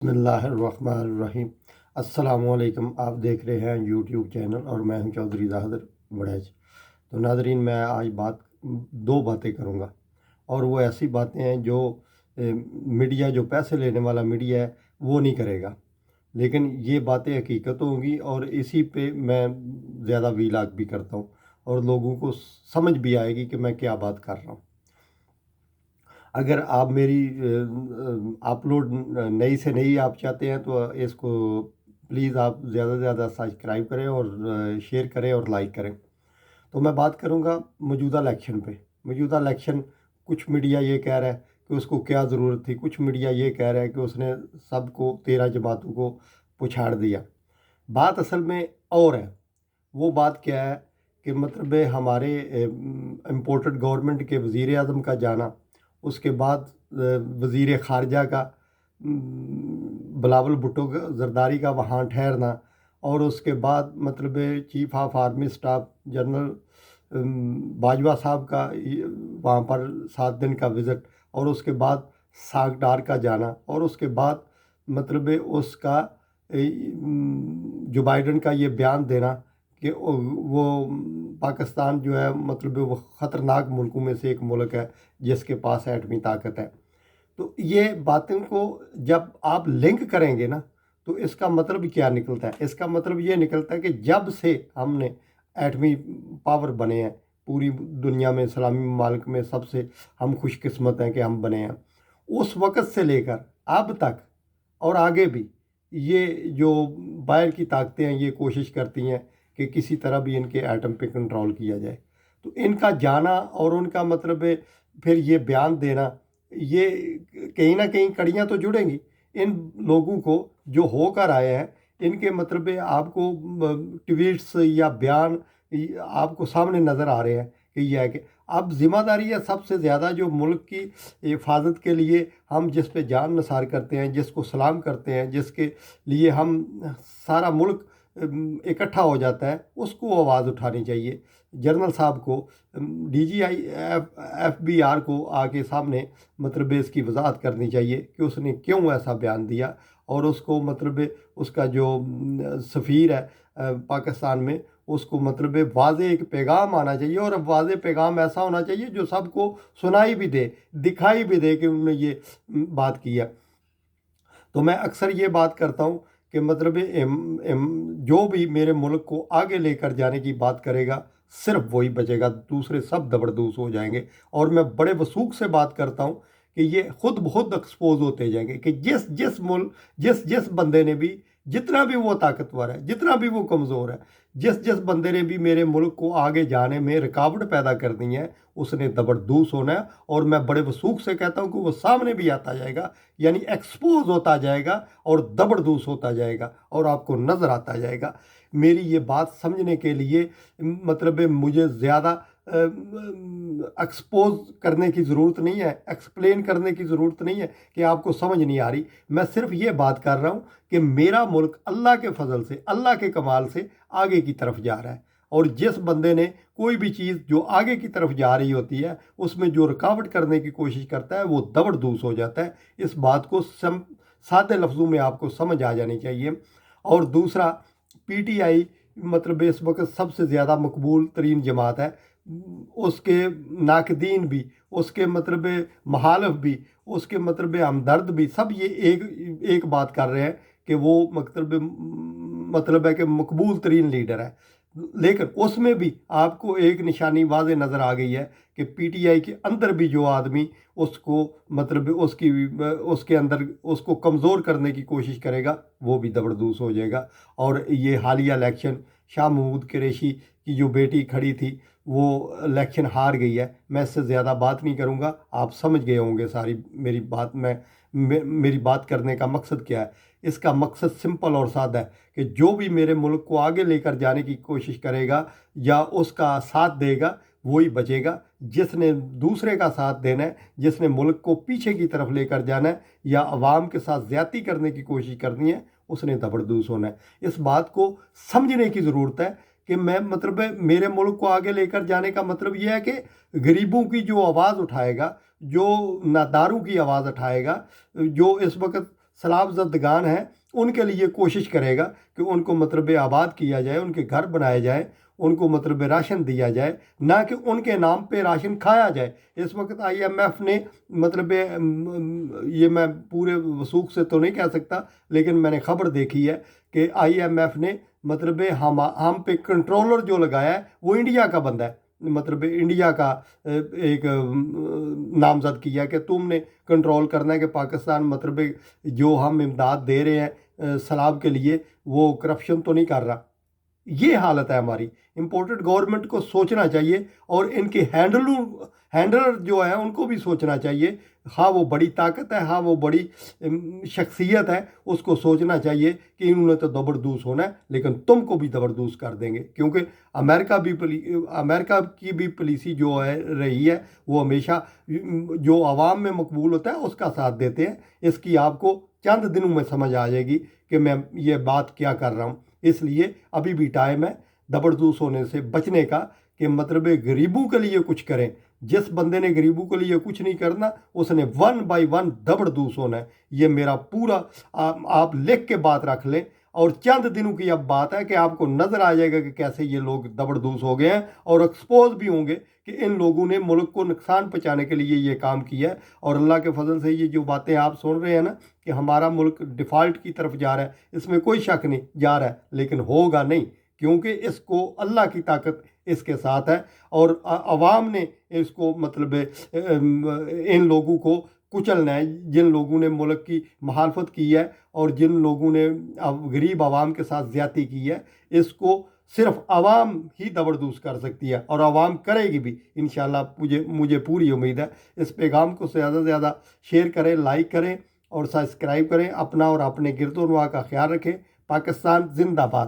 بسم اللہ الرحمن الرحیم۔ السلام علیکم، آپ دیکھ رہے ہیں یوٹیوب چینل اور میں ہوں چودھری ظاہر وڑیچ۔ تو ناظرین، میں آج دو باتیں کروں گا، اور وہ ایسی باتیں ہیں جو میڈیا، جو پیسے لینے والا میڈیا ہے وہ نہیں کرے گا، لیکن یہ باتیں حقیقت ہوں گی، اور اسی پہ میں زیادہ ویلاگ بھی کرتا ہوں اور لوگوں کو سمجھ بھی آئے گی کہ میں کیا بات کر رہا ہوں۔ اگر آپ میری اپلوڈ نئی سے نئی آپ چاہتے ہیں تو اس کو پلیز آپ زیادہ سے زیادہ سبسکرائب کریں اور شیئر کریں اور لائک کریں۔ تو میں بات کروں گا موجودہ الیکشن پہ۔ موجودہ الیکشن، کچھ میڈیا یہ کہہ رہا ہے کہ اس کو کیا ضرورت تھی، کچھ میڈیا یہ کہہ رہا ہے کہ اس نے سب کو 13 جماعتوں کو پچھاڑ دیا۔ بات اصل میں اور ہے۔ وہ بات کیا ہے کہ مطلب ہمارے امپورٹڈ گورنمنٹ کے وزیر اعظم کا جانا، اس کے بعد وزیر خارجہ کا بلاول بھٹو زرداری کا وہاں ٹھہرنا، اور اس کے بعد مطلب chief of army staff general Bajwa صاحب کا وہاں پر 7 دن کا وزٹ، اور اس کے بعد ساگڈار کا جانا، اور اس کے بعد مطلب اس کا جو بائیڈن کا یہ بیان دینا کہ وہ پاکستان جو ہے مطلب وہ خطرناک ملکوں میں سے ایک ملک ہے جس کے پاس ایٹمی طاقت ہے۔ تو یہ باتوں کو جب آپ لنک کریں گے نا، تو اس کا مطلب کیا نکلتا ہے؟ اس کا مطلب یہ نکلتا ہے کہ جب سے ہم نے ایٹمی پاور بنے ہیں پوری دنیا میں، اسلامی ممالک میں سب سے ہم خوش قسمت ہیں کہ ہم بنے ہیں، اس وقت سے لے کر اب تک اور آگے بھی یہ جو باہر کی طاقتیں ہیں یہ کوشش کرتی ہیں کہ کسی طرح بھی ان کے ایٹم پہ کنٹرول کیا جائے۔ تو ان کا جانا اور ان کا مطلب پھر یہ بیان دینا، یہ کہیں نہ کہیں کڑیاں تو جڑیں گی۔ ان لوگوں کو جو ہو کر آئے ہیں، ان کے مطلب آپ کو ٹویٹس یا بیان آپ کو سامنے نظر آ رہے ہیں کہ یہ ہے کہ اب ذمہ داری ہے سب سے زیادہ جو ملک کی حفاظت کے لیے ہم جس پہ جان نثار کرتے ہیں، جس کو سلام کرتے ہیں، جس کے لیے ہم سارا ملک اکٹھا ہو جاتا ہے، اس کو آواز اٹھانی چاہیے۔ جنرل صاحب کو، D G I F B R کو آ کے سامنے مطلب اس کی وضاحت کرنی چاہیے کہ اس نے کیوں ایسا بیان دیا، اور اس کو مطلب اس کا جو سفیر ہے پاکستان میں، اس کو مطلب واضح ایک پیغام آنا چاہیے، اور واضح پیغام ایسا ہونا چاہیے جو سب کو سنائی بھی دے، دکھائی بھی دے کہ انہوں نے یہ بات کی ہے۔ تو میں اکثر یہ بات کرتا ہوں کہ مطلب جو بھی میرے ملک کو آگے لے کر جانے کی بات کرے گا صرف وہی بچے گا، دوسرے سب دبردوس ہو جائیں گے۔ اور میں بڑے وثوق سے بات کرتا ہوں کہ یہ خود بخود ایکسپوز ہوتے جائیں گے کہ جس بندے نے بھی، جتنا بھی وہ طاقتور ہے، جتنا بھی وہ کمزور ہے، جس بندے نے بھی میرے ملک کو آگے جانے میں رکاوٹ پیدا کرنی ہے، اس نے دبردوس ہونا ہے۔ اور میں بڑے وثوق سے کہتا ہوں کہ وہ سامنے بھی آتا جائے گا، یعنی ایکسپوز ہوتا جائے گا اور دبردوس ہوتا جائے گا، اور آپ کو نظر آتا جائے گا۔ میری یہ بات سمجھنے کے لیے مطلب مجھے زیادہ ایکسپوز کرنے کی ضرورت نہیں ہے، ایکسپلین کرنے کی ضرورت نہیں ہے کہ آپ کو سمجھ نہیں آ رہی۔ میں صرف یہ بات کر رہا ہوں کہ میرا ملک اللہ کے فضل سے، اللہ کے کمال سے آگے کی طرف جا رہا ہے، اور جس بندے نے کوئی بھی چیز جو آگے کی طرف جا رہی ہوتی ہے اس میں جو رکاوٹ کرنے کی کوشش کرتا ہے وہ دبردوس ہو جاتا ہے۔ اس بات کو سادے لفظوں میں آپ کو سمجھ آ جانی چاہیے۔ اور دوسرا، پی ٹی آئی مطلب اس وقت سب سے زیادہ مقبول ترین جماعت ہے۔ اس کے ناقدین بھی، اس کے مطلب مخالف بھی، اس کے مطلب ہمدرد بھی، سب یہ ایک بات کر رہے ہیں کہ وہ مطلب ہے کہ مقبول ترین لیڈر ہے۔ لیکن اس میں بھی آپ کو ایک نشانی واضح نظر آ گئی ہے کہ پی ٹی آئی کے اندر بھی جو آدمی اس کو مطلب اس کے اندر اس کو کمزور کرنے کی کوشش کرے گا وہ بھی دبردوس ہو جائے گا۔ اور یہ حالیہ الیکشن، شاہ محمود قریشی کی جو بیٹی کھڑی تھی وہ الیکشن ہار گئی ہے۔ میں اس سے زیادہ بات نہیں کروں گا، آپ سمجھ گئے ہوں گے ساری میری بات کرنے کا مقصد کیا ہے۔ اس کا مقصد سمپل اور سادہ ہے کہ جو بھی میرے ملک کو آگے لے کر جانے کی کوشش کرے گا یا اس کا ساتھ دے گا وہی بچے گا۔ جس نے دوسرے کا ساتھ دینا ہے، جس نے ملک کو پیچھے کی طرف لے کر جانا ہے یا عوام کے ساتھ زیادتی کرنے کی کوشش کرنی ہے، اس نے دبردوس ہونا ہے۔ اس بات کو سمجھنے کی ضرورت ہے کہ میں مطلب میرے ملک کو آگے لے کر جانے کا مطلب یہ ہے کہ غریبوں کی جو آواز اٹھائے گا، جو ناداروں کی آواز اٹھائے گا، جو اس وقت سیلاب زدگان ہیں ان کے لیے کوشش کرے گا کہ ان کو مطلب آباد کیا جائے، ان کے گھر بنائے جائے، ان کو مطلب راشن دیا جائے، نہ کہ ان کے نام پہ راشن کھایا جائے۔ اس وقت آئی ایم ایف نے مطلب یہ میں پورے وثوق سے تو نہیں کہہ سکتا، لیکن میں نے خبر دیکھی ہے کہ آئی ایم ایف نے مطلب ہم پہ کنٹرولر جو لگایا ہے وہ انڈیا کا بندہ ہے، مطلب انڈیا کا ایک نامزد کیا کہ تم نے کنٹرول کرنا ہے کہ پاکستان مطلب جو ہم امداد دے رہے ہیں سیلاب کے لیے وہ کرپشن تو نہیں کر رہا۔ یہ حالت ہے ہماری۔ امپورٹڈ گورنمنٹ کو سوچنا چاہیے، اور ان کے ہینڈلر جو ہیں ان کو بھی سوچنا چاہیے۔ ہاں وہ بڑی طاقت ہے، ہاں وہ بڑی شخصیت ہے، اس کو سوچنا چاہیے کہ انہوں نے تو زبردوز ہونا ہے، لیکن تم کو بھی زبردوز کر دیں گے، کیونکہ امریکہ کی بھی پالیسی جو ہے رہی ہے وہ ہمیشہ جو عوام میں مقبول ہوتا ہے اس کا ساتھ دیتے ہیں۔ اس کی آپ کو چند دنوں میں سمجھ آ جائے گی کہ میں یہ بات کیا کر رہا ہوں۔ اس لیے ابھی بھی ٹائم ہے زبردوز ہونے سے بچنے کا، کہ مطلب غریبوں کے لیے کچھ کریں۔ جس بندے نے غریبوں کے لیے کچھ نہیں کرنا اس نے 1 بائی 1 زبردوز ہونا ہے۔ یہ میرا پورا آپ لکھ کے بات رکھ لیں، اور چند دنوں کی اب بات ہے کہ آپ کو نظر آ جائے گا کہ کیسے یہ لوگ زبردوز ہو گئے ہیں، اور ایکسپوز بھی ہوں گے کہ ان لوگوں نے ملک کو نقصان پہنچانے کے لیے یہ کام کیا ہے۔ اور اللہ کے فضل سے یہ جو باتیں آپ سن رہے ہیں نا کہ ہمارا ملک ڈیفالٹ کی طرف جا رہا ہے، اس میں کوئی شک نہیں جا رہا ہے، لیکن ہوگا نہیں، کیونکہ اس کو اللہ کی طاقت اس کے ساتھ ہے، اور عوام نے اس کو مطلب ان لوگوں کو کچلنا ہے جن لوگوں نے ملک کی مخالفت کی ہے، اور جن لوگوں نے غریب عوام کے ساتھ زیادتی کی ہے۔ اس کو صرف عوام ہی زبردوز کر سکتی ہے، اور عوام کرے گی بھی انشاءاللہ، مجھے پوری امید ہے۔ اس پیغام کو زیادہ سے زیادہ شیئر کریں، لائک کریں اور سبسکرائب کریں۔ اپنا اور اپنے گرد و نواح کا خیال رکھیں۔ پاکستان زندہ باد۔